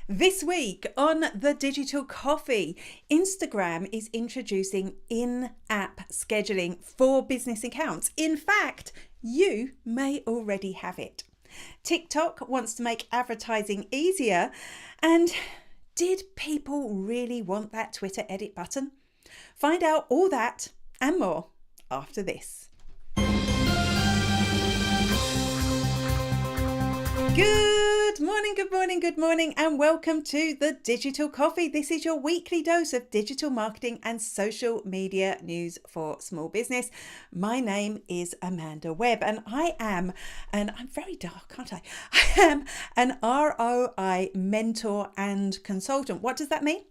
This week on the Digital Coffee, Instagram is introducing in-app scheduling for business accounts. In fact, you may already have it. TikTok wants to make advertising easier. And did people really want that Twitter edit button? Find out all that and more after this. Good morning, and welcome to the Digital Coffee. This is your weekly dose of digital marketing and social media news for small business. My name is Amanda Webb, and I'm very dark, aren't I? I am an ROI mentor and consultant. What does that mean?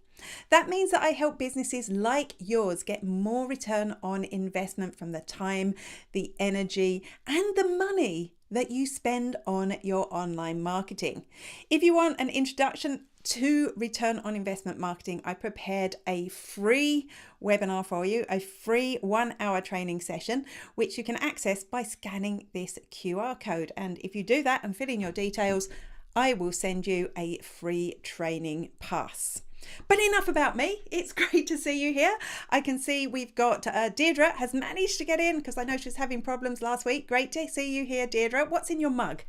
That means that I help businesses like yours get more return on investment from the time, the energy, and the money that you spend on your online marketing. If you want an introduction to return on investment marketing, I prepared a free webinar for you, a free 1-hour training session, which you can access by scanning this QR code. And if you do that and fill in your details, I will send you a free training pass. But enough about me. It's great to see you here. I can see we've got Deirdre has managed to get in because I know she was having problems last week. Great to see you here, Deirdre. What's in your mug?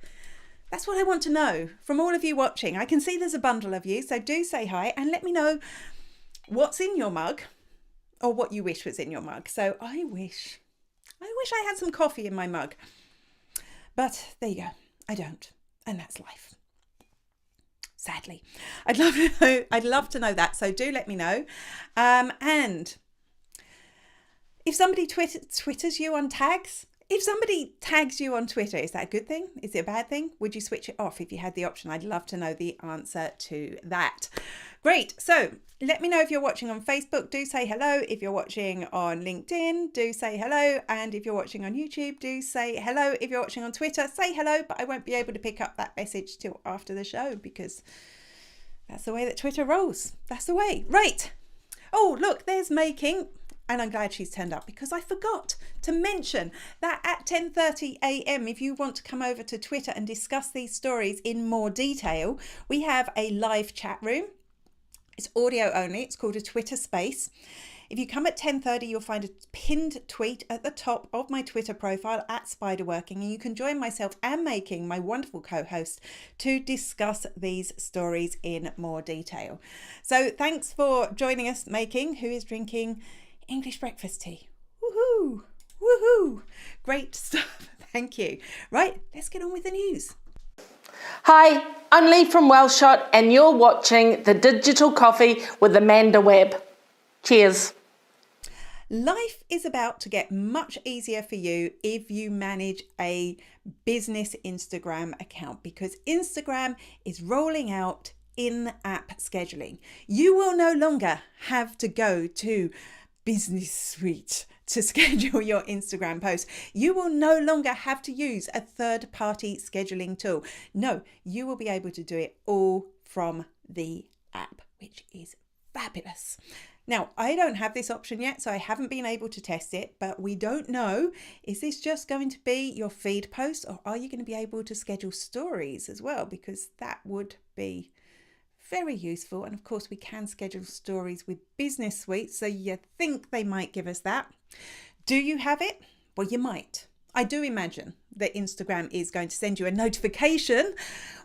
That's what I want to know from all of you watching. I can see there's a bundle of you, so do say hi and let me know what's in your mug or what you wish was in your mug. So I wish I had some coffee in my mug. But there you go. I don't. And that's life. Sadly, I'd love to know that. So do let me know. And if somebody twitters you on tags, if somebody tags you on Twitter, is that a good thing? Is it a bad thing? Would you switch it off if you had the option? I'd love to know the answer to that. Great. So let me know if you're watching on Facebook. Do say hello. If you're watching on LinkedIn, do say hello. And if you're watching on YouTube, do say hello. If you're watching on Twitter, say hello. But I won't be able to pick up that message till after the show because that's the way that Twitter rolls. That's the way. Right. Oh, look, there's Making. And I'm glad she's turned up because I forgot to mention that at 10:30 a.m, if you want to come over to Twitter and discuss these stories in more detail, we have a live chat room. It's audio only. It's called a Twitter Space. If you come at 10:30, you'll find a pinned tweet at the top of my Twitter profile at Spiderworking, and you can join myself and Making, my wonderful co-host, to discuss these stories in more detail. So thanks for joining us, Making, who is drinking English breakfast tea. Woohoo! Woohoo! Great stuff. Thank you. Right, let's get on with the news. Hi, I'm Lee from Wellshot and you're watching the Digital Coffee with Amanda Webb. Cheers. Life is about to get much easier for you if you manage a business Instagram account because Instagram is rolling out in-app scheduling. You will no longer have to go to Business Suite to schedule your Instagram post. You will no longer have to use a third-party scheduling tool. No, you will be able to do it all from the app, which is fabulous. Now, I don't have this option yet, so I haven't been able to test it, but we don't know, is this just going to be your feed post or are you going to be able to schedule stories as well? Because that would be very useful. And of course, we can schedule stories with Business Suite, so you think they might give us that. Do you have it? Well, you might. I do imagine that Instagram is going to send you a notification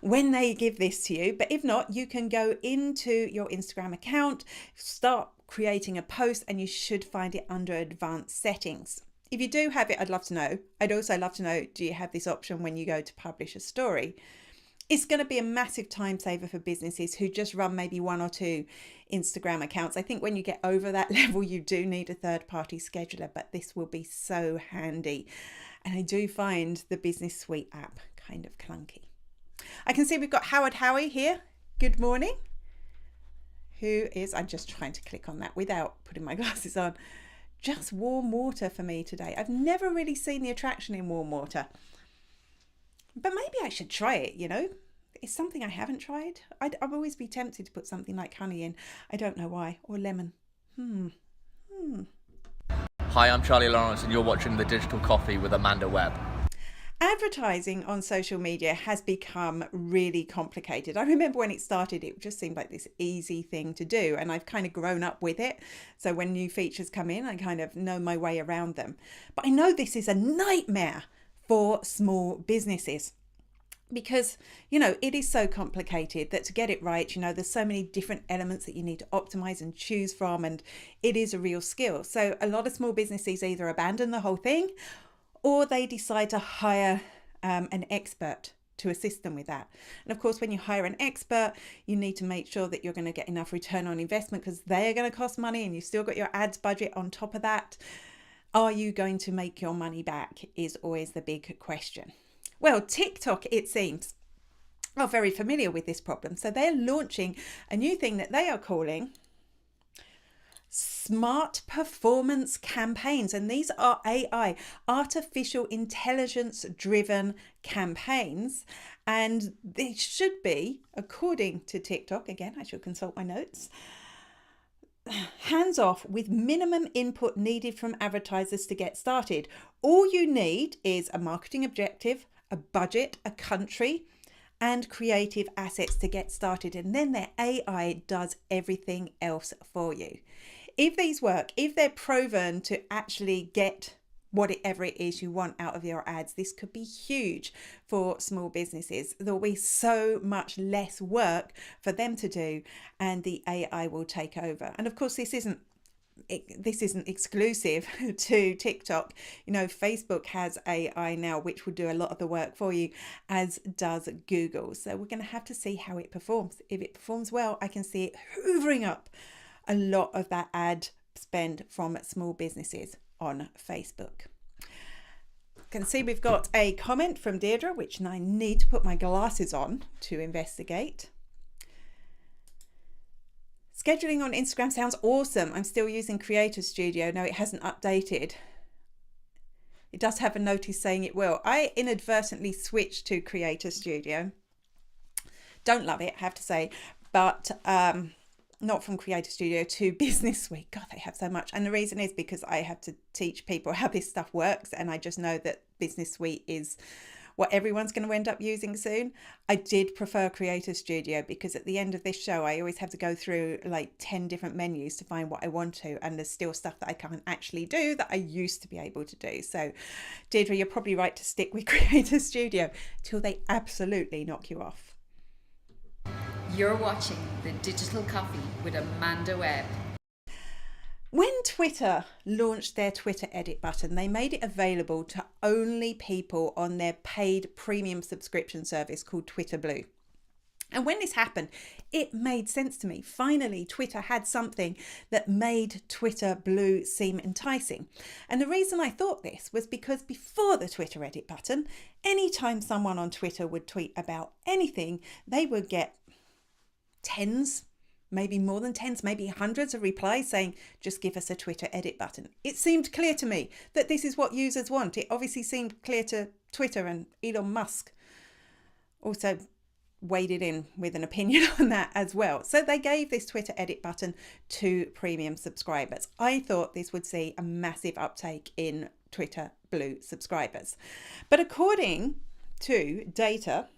when they give this to you. But if not, you can go into your Instagram account, start creating a post, and you should find it under advanced settings. If you do have it, I'd love to know. I'd also love to know, do you have this option when you go to publish a story? It's going to be a massive time saver for businesses who just run maybe 1 or 2 Instagram accounts. I think when you get over that level, you do need a third-party scheduler, but this will be so handy. And I do find the Business Suite app kind of clunky. I can see we've got Howard Howie here. Good morning. I'm just trying to click on that without putting my glasses on. Just warm water for me today. I've never really seen the attraction in warm water. But maybe I should try it, you know. It's something I haven't tried. I'd always be tempted to put something like honey in. I don't know why. Or lemon. Hi, I'm Charlie Lawrence and you're watching The Digital Coffee with Amanda Webb. Advertising on social media has become really complicated. I remember when it started, it just seemed like this easy thing to do, and I've kind of grown up with it. So when new features come in, I kind of know my way around them. But I know this is a nightmare for small businesses because, it is so complicated that to get it right, there's so many different elements that you need to optimize and choose from, and it is a real skill. So a lot of small businesses either abandon the whole thing or they decide to hire an expert to assist them with that. And of course, when you hire an expert, you need to make sure that you're going to get enough return on investment because they're going to cost money and you've still got your ads budget on top of that. Are you going to make your money back is always the big question. Well, TikTok, it seems, are very familiar with this problem. So they're launching a new thing that they are calling smart performance campaigns, and these are AI, artificial intelligence driven campaigns, and they should be, according to TikTok, again I should consult my notes, hands off with minimum input needed from advertisers to get started. All you need is a marketing objective, a budget, a country, and creative assets to get started, and then their AI does everything else for you. If these work, if they're proven to actually get whatever it is you want out of your ads, this could be huge for small businesses. There'll be so much less work for them to do and the AI will take over. And of course, this isn't exclusive to TikTok. Facebook has AI now, which will do a lot of the work for you, as does Google. So we're going to have to see how it performs. If it performs well, I can see it hoovering up a lot of that ad spend from small businesses on Facebook. You can see we've got a comment from Deirdre, which I need to put my glasses on to investigate. Scheduling on Instagram sounds awesome. I'm still using Creator Studio. No, it hasn't updated. It does have a notice saying it will. I inadvertently switched to Creator Studio. Don't love it, I have to say, but not from Creator Studio to Business Suite. God, they have so much. And the reason is because I have to teach people how this stuff works. And I just know that Business Suite is what everyone's going to end up using soon. I did prefer Creator Studio because at the end of this show, I always have to go through like 10 different menus to find what I want to. And there's still stuff that I can't actually do that I used to be able to do. So Deirdre, you're probably right to stick with Creator Studio till they absolutely knock you off. You're watching The Digital Coffee with Amanda Webb. When Twitter launched their Twitter edit button, they made it available to only people on their paid premium subscription service called Twitter Blue. And when this happened, it made sense to me. Finally, Twitter had something that made Twitter Blue seem enticing. And the reason I thought this was because before the Twitter edit button, anytime someone on Twitter would tweet about anything, they would get tens, maybe more than tens, maybe hundreds of replies saying, just give us a Twitter edit button. It seemed clear to me that this is what users want. It obviously seemed clear to Twitter, and Elon Musk also waded in with an opinion on that as well. So they gave this Twitter edit button to premium subscribers. I thought this would see a massive uptake in Twitter Blue subscribers. But according to data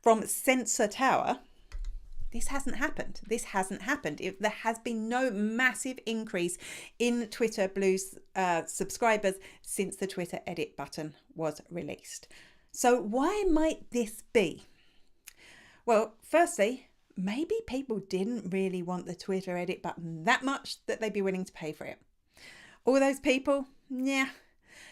from Sensor Tower, this hasn't happened. There has been no massive increase in Twitter Blue's subscribers since the Twitter edit button was released. So why might this be? Well, firstly, maybe people didn't really want the Twitter edit button that much that they'd be willing to pay for it. All those people? Yeah.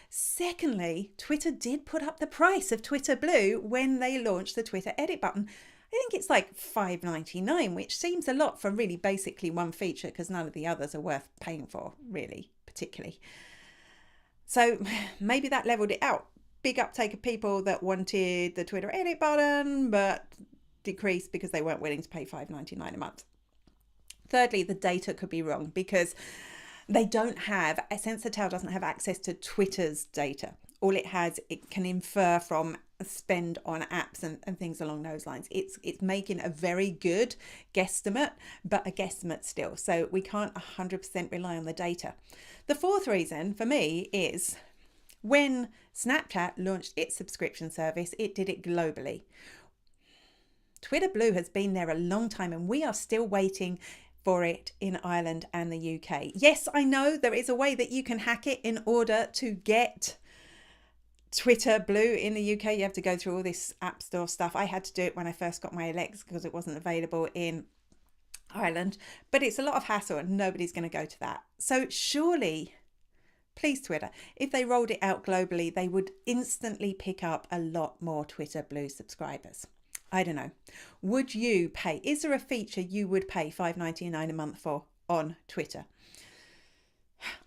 Secondly, Twitter did put up the price of Twitter Blue when they launched the Twitter edit button. I think it's like $5.99, which seems a lot for really basically one feature because none of the others are worth paying for, really, particularly. So maybe that leveled it out. Big uptake of people that wanted the Twitter edit button, but decreased because they weren't willing to pay $5.99 a month. Thirdly, the data could be wrong because they don't have, Sensor Tower doesn't have access to Twitter's data. All it has, it can infer from spend on apps and things along those lines. It's making a very good guesstimate, but a guesstimate still. So we can't 100% rely on the data. The fourth reason for me is When Snapchat launched its subscription service, it did it globally. Twitter Blue has been there a long time, and we are still waiting for it in Ireland and the UK. Yes, I know there is a way that you can hack it in order to get Twitter Blue in the UK. You have to go through all this App Store stuff. I had to do it when I first got my Alexa because it wasn't available in Ireland. But it's a lot of hassle and nobody's going to go to that. So surely, please Twitter, if they rolled it out globally, they would instantly pick up a lot more Twitter Blue subscribers. I don't know. Would you pay? Is there a feature you would pay $5.99 a month for on Twitter?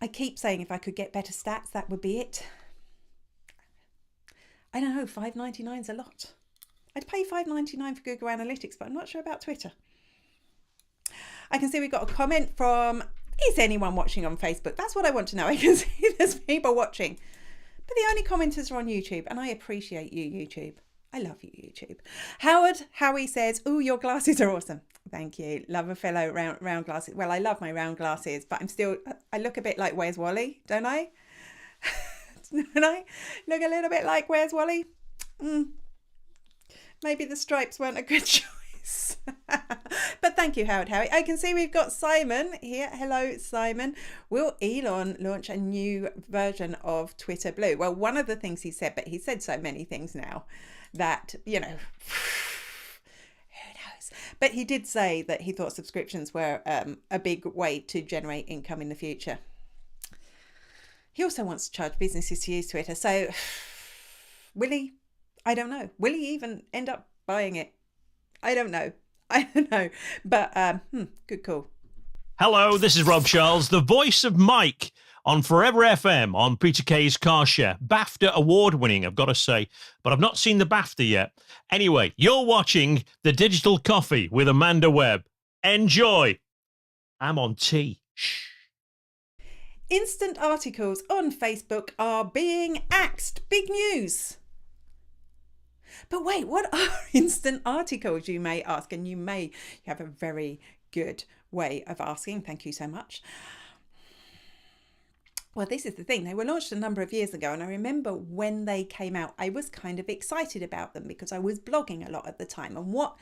I keep saying if I could get better stats, that would be it. I don't know, $5.99 is a lot. I'd pay $5.99 for Google Analytics, but I'm not sure about Twitter. I can see we've got a comment from, is anyone watching on Facebook? That's what I want to know. I can see there's people watching. But the only commenters are on YouTube, and I appreciate you, YouTube. I love you, YouTube. Howie says, "Oh, your glasses are awesome." Thank you. Love a fellow round glasses. Well, I love my round glasses, but I look a bit like Where's Wally, don't I? Don't I look a little bit like Where's Wally? Maybe the stripes weren't a good choice. But thank you, Howie. I can see we've got Simon here. Hello, Simon. Will Elon launch a new version of Twitter Blue? Well, one of the things he said, but he said so many things now that, who knows? But he did say that he thought subscriptions were a big way to generate income in the future. He also wants to charge businesses to use Twitter. So will he? I don't know. Will he even end up buying it? I don't know. But good call. Hello, this is Rob Charles, the voice of Mike on Forever FM on Peter Kay's Car Share. BAFTA award-winning, I've got to say, but I've not seen the BAFTA yet. Anyway, you're watching The Digital Coffee with Amanda Webb. Enjoy. I'm on tea. Shh. Instant articles on Facebook are being axed. Big news. But wait, what are instant articles, you may ask? And you have a very good way of asking. Thank you so much. Well, this is the thing. They were launched a number of years ago, and I remember when they came out, I was kind of excited about them because I was blogging a lot at the time. And what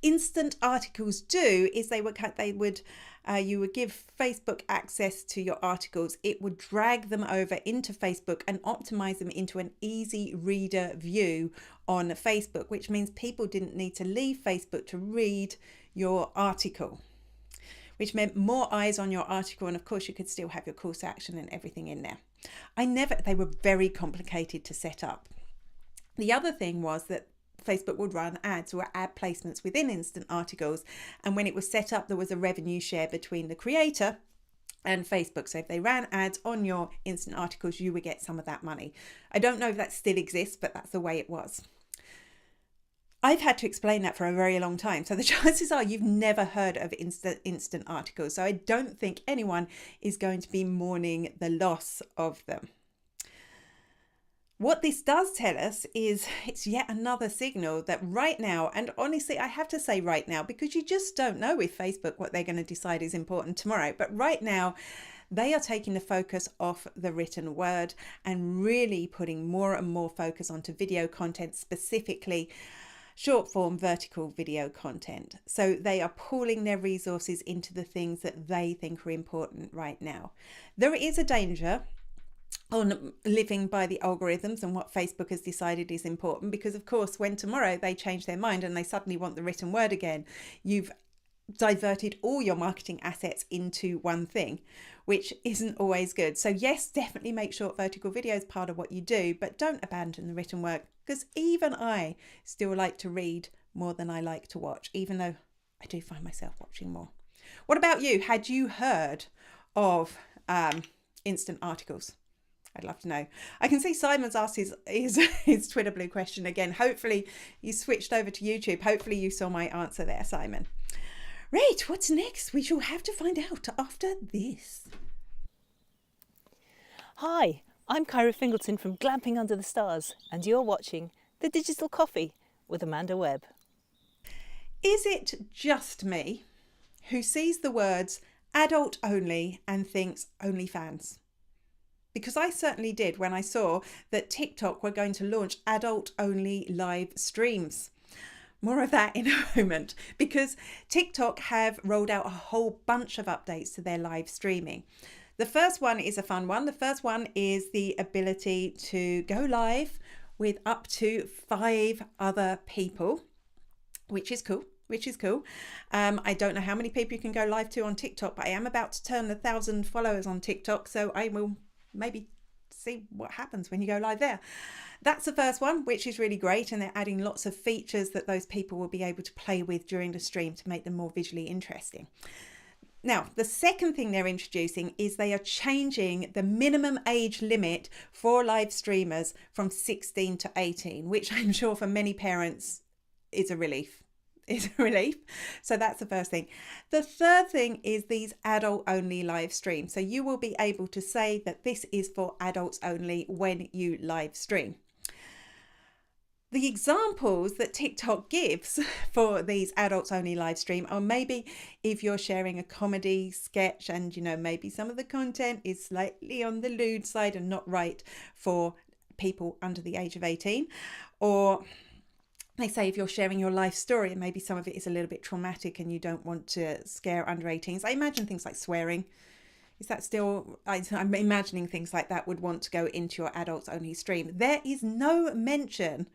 instant articles do is you would give Facebook access to your articles. It would drag them over into Facebook and optimize them into an easy reader view on Facebook, which means people didn't need to leave Facebook to read your article, which meant more eyes on your article. And of course, you could still have your call to action and everything in there. They were very complicated to set up. The other thing was that Facebook would run ads or ad placements within instant articles. And when it was set up, there was a revenue share between the creator and Facebook. So if they ran ads on your instant articles, you would get some of that money. I don't know if that still exists, but that's the way it was. I've had to explain that for a very long time. So the chances are you've never heard of instant articles. So I don't think anyone is going to be mourning the loss of them. What this does tell us is it's yet another signal that right now, and honestly, I have to say right now, because you just don't know with Facebook what they're going to decide is important tomorrow. But right now, they are taking the focus off the written word and really putting more and more focus onto video content, specifically short form vertical video content. So they are pooling their resources into the things that they think are important right now. There is a danger on living by the algorithms and what Facebook has decided is important, because of course when tomorrow they change their mind and they suddenly want the written word again, you've diverted all your marketing assets into one thing, which isn't always good. So yes, definitely make short vertical videos part of what you do, but don't abandon the written work, because even I still like to read more than I like to watch, even though I do find myself watching more. What about you? Had you heard of instant articles? I'd love to know. I can see Simon's asked his Twitter Blue question again. Hopefully you switched over to YouTube. Hopefully you saw my answer there, Simon. Right, what's next? We shall have to find out after this. Hi, I'm Kyra Fingleton from Glamping Under the Stars, and you're watching The Digital Coffee with Amanda Webb. Is it just me who sees the words adult only and thinks OnlyFans? because I certainly did when I saw that TikTok were going to launch adult-only live streams. More of that in a moment, because TikTok have rolled out a whole bunch of updates to their live streaming. The first one is a fun one. The first one is the ability to go live with up to 5 other people, which is cool. I don't know how many people you can go live to on TikTok, but I am about to turn 1,000 followers on TikTok, so I will maybe see what happens when you go live there. That's the first one, which is really great, and they're adding lots of features that those people will be able to play with during the stream to make them more visually interesting. Now, the second thing they're introducing is they are changing the minimum age limit for live streamers from 16 to 18, which I'm sure for many parents is a relief. So that's the first thing. The third thing is these adult only live streams. So you will be able to say that this is for adults only when you live stream. The examples that TikTok gives for these adults only live stream are maybe if you're sharing a comedy sketch and, you know, maybe some of the content is slightly on the lewd side and not right for people under the age of 18, or they say if you're sharing your life story and maybe some of it is a little bit traumatic and you don't want to scare under 18s. I imagine things like swearing. Is that still, I'm imagining things like that would want to go into your adults only stream. There is no mention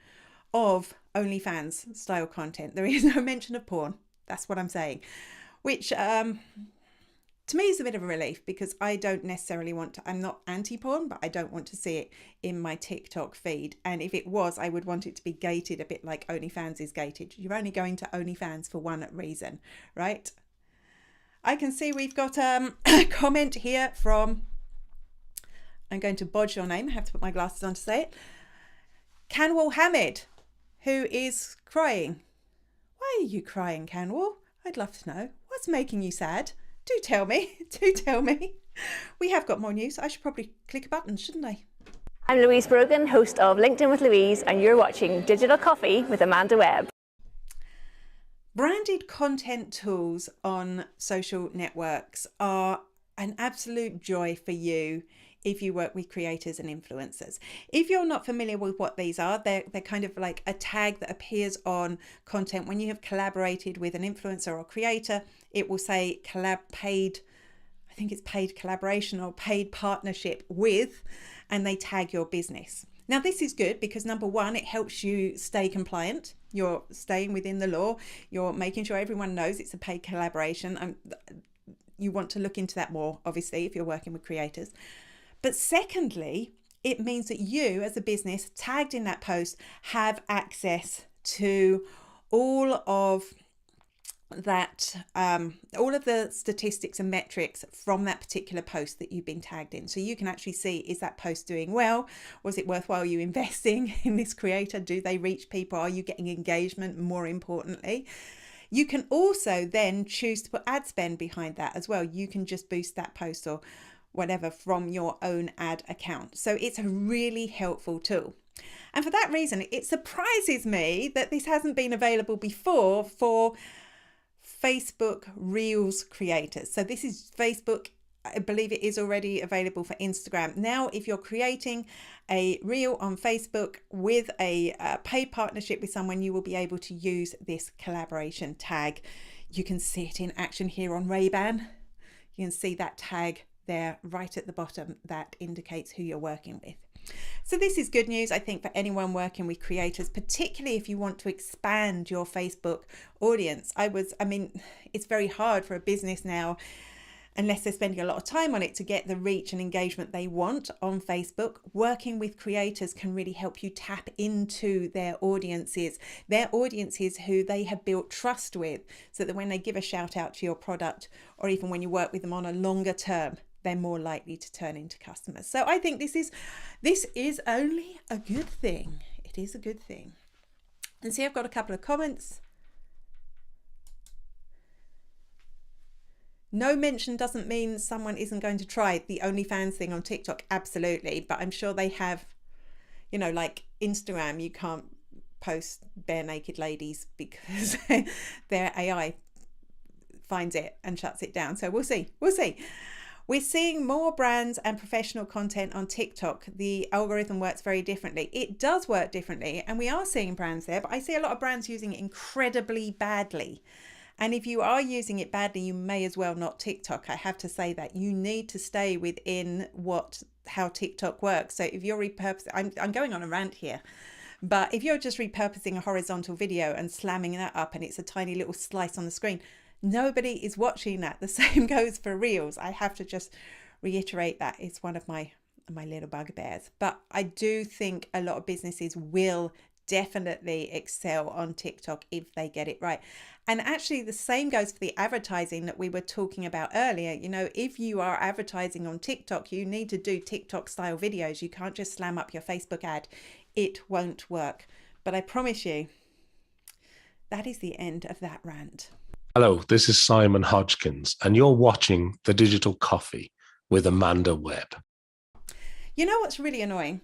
of OnlyFans style content. There is no mention of porn. That's what I'm saying, which to me is a bit of a relief, because I don't necessarily want to, I'm not anti-porn, but I don't want to see it in my TikTok feed. And if it was, I would want it to be gated a bit like OnlyFans is gated. You're only going to OnlyFans for one reason, right? I can see we've got a comment here from, I'm going to bodge your name, I have to put my glasses on to say it, Kanwal Hamid, who is crying. Why are you crying, Kanwal? I'd love to know. What's making you sad? Do tell me. We have got more news. I should probably click a button, shouldn't I? I'm Louise Brogan, host of LinkedIn with Louise, and you're watching Digital Coffee with Amanda Webb. Branded content tools on social networks are an absolute joy for you if you work with creators and influencers. If you're not familiar with what these are, they're kind of like a tag that appears on content. When you have collaborated with an influencer or creator, it will say paid collaboration or paid partnership with, and they tag your business. Now, this is good because number one, it helps you stay compliant. You're staying within the law. You're making sure everyone knows it's a paid collaboration. You want to look into that more, obviously, if you're working with creators. But secondly, it means that you as a business tagged in that post have access to all of that, all of the statistics and metrics from that particular post that you've been tagged in. So you can actually see, is that post doing well? Was it worthwhile you investing in this creator? Do they reach people? Are you getting engagement? More importantly, you can also then choose to put ad spend behind that as well. You can just boost that post or whatever from your own ad account. So it's a really helpful tool. And for that reason, it surprises me that this hasn't been available before for Facebook Reels creators. So this is Facebook. I believe it is already available for Instagram. Now, if you're creating a reel on Facebook with a paid partnership with someone, you will be able to use this collaboration tag. You can see it in action here on Ray-Ban. You can see that tag there right at the bottom that indicates who you're working with. So this is good news, I think, for anyone working with creators, particularly if you want to expand your Facebook audience. It's very hard for a business now, unless they're spending a lot of time on it, to get the reach and engagement they want on Facebook. Working with creators can really help you tap into their audiences who they have built trust with, so that when they give a shout out to your product, or even when you work with them on a longer term, they're more likely to turn into customers. So I think this is only a good thing. It is a good thing. And see, I've got a couple of comments. No mention doesn't mean someone isn't going to try the OnlyFans thing on TikTok. Absolutely. But I'm sure they have, like Instagram, you can't post bare naked ladies because their AI finds it and shuts it down. So we'll see. We're seeing more brands and professional content on TikTok. The algorithm works very differently. It does work differently, and we are seeing brands there, but I see a lot of brands using it incredibly badly. And if you are using it badly, you may as well not TikTok. I have to say that you need to stay within how TikTok works. So if you're repurposing, I'm going on a rant here, but if you're just repurposing a horizontal video and slamming that up and it's a tiny little slice on the screen, nobody is watching that. The same goes for Reels. I have to just reiterate that. It's one of my little bugbears. But I do think a lot of businesses will definitely excel on TikTok if they get it right. And actually the same goes for the advertising that we were talking about earlier. You know, if you are advertising on TikTok, you need to do TikTok style videos. You can't just slam up your Facebook ad. It won't work. But I promise you, that is the end of that rant. Hello, this is Simon Hodgkins, and you're watching The Digital Coffee with Amanda Webb. You know what's really annoying?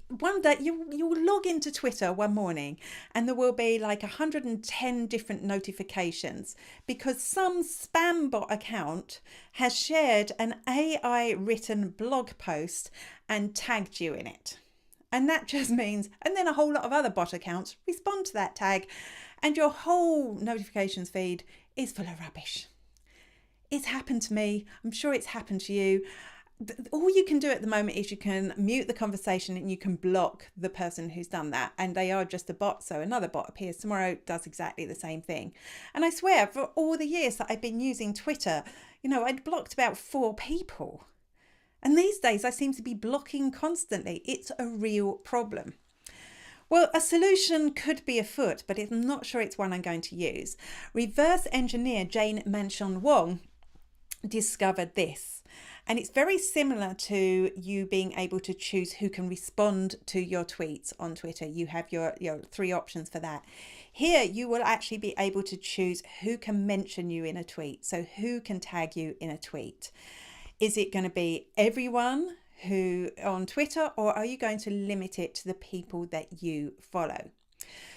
One day you will log into Twitter one morning and there will be like 110 different notifications because some spam bot account has shared an AI written blog post and tagged you in it. And that just means, and then a whole lot of other bot accounts respond to that tag, and your whole notifications feed is full of rubbish. It's happened to me. I'm sure it's happened to you. All you can do at the moment is you can mute the conversation and you can block the person who's done that. And they are just a bot. So another bot appears tomorrow, does exactly the same thing. And I swear, for all the years that I've been using Twitter, you know, I'd blocked about 4 people. And these days I seem to be blocking constantly. It's a real problem. Well, a solution could be afoot, but I'm not sure it's one I'm going to use. Reverse engineer Jane Manchon Wong discovered this. And it's very similar to you being able to choose who can respond to your tweets on Twitter. You have your 3 options for that. Here, you will actually be able to choose who can mention you in a tweet. So who can tag you in a tweet? Is it going to be everyone who on Twitter, or are you going to limit it to the people that you follow?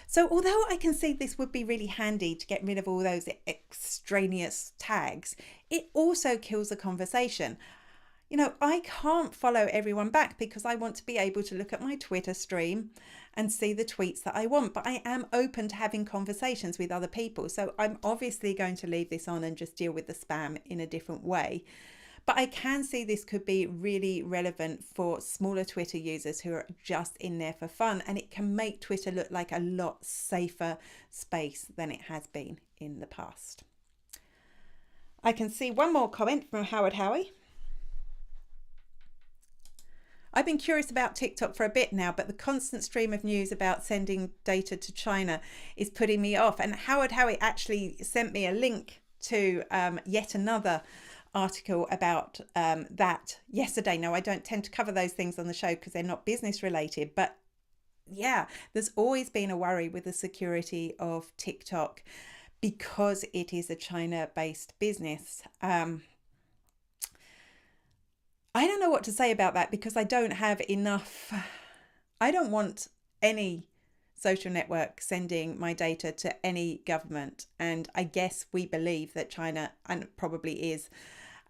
So although I can see this would be really handy to get rid of all those extraneous tags, it also kills the conversation. You know, I can't follow everyone back because I want to be able to look at my Twitter stream and see the tweets that I want, but I am open to having conversations with other people. So I'm obviously going to leave this on and just deal with the spam in a different way. But I can see this could be really relevant for smaller Twitter users who are just in there for fun, and it can make Twitter look like a lot safer space than it has been in the past. I can see one more comment from Howard Howie. I've been curious about TikTok for a bit now, but the constant stream of news about sending data to China is putting me off. And Howard Howie actually sent me a link to yet another article about that yesterday. Now, I don't tend to cover those things on the show because they're not business related, but yeah, there's always been a worry with the security of TikTok because it is a China-based business. I don't know what to say about that because I don't have enough. I don't want any social network sending my data to any government. And I guess we believe that China, and probably is,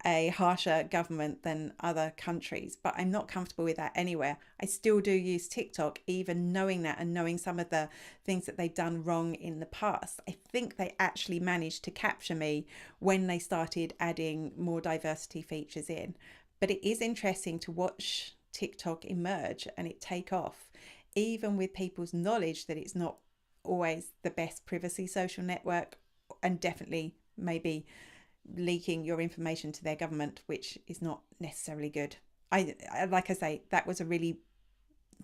a harsher government than other countries, but I'm not comfortable with that anywhere. I still do use TikTok, even knowing that and knowing some of the things that they've done wrong in the past. I think they actually managed to capture me when they started adding more diversity features in. But it is interesting to watch TikTok emerge and it take off, even with people's knowledge that it's not always the best privacy social network, and definitely maybe leaking your information to their government, which is not necessarily good. I like I say, that was a really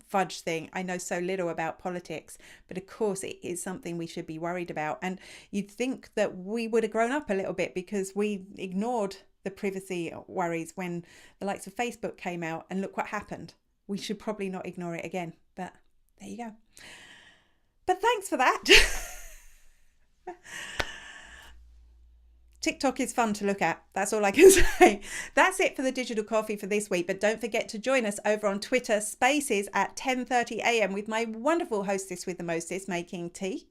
fudge thing. I know so little about politics, but of course it is something we should be worried about. And you'd think that we would have grown up a little bit because we ignored the privacy worries when the likes of Facebook came out, and look what happened. We should probably not ignore it again, but there you go. But thanks for that. TikTok is fun to look at. That's all I can say. That's it for the Digital Coffee for this week. But don't forget to join us over on Twitter Spaces at 10:30 a.m. with my wonderful hostess with the mostest making tea,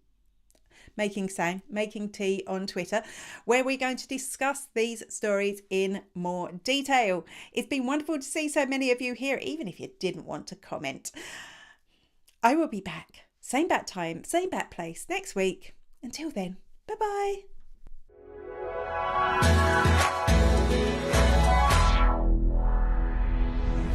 Making Sang, Making Tea on Twitter, where we're going to discuss these stories in more detail. It's been wonderful to see so many of you here, even if you didn't want to comment. I will be back, same bat time, same bat place next week. Until then, bye-bye.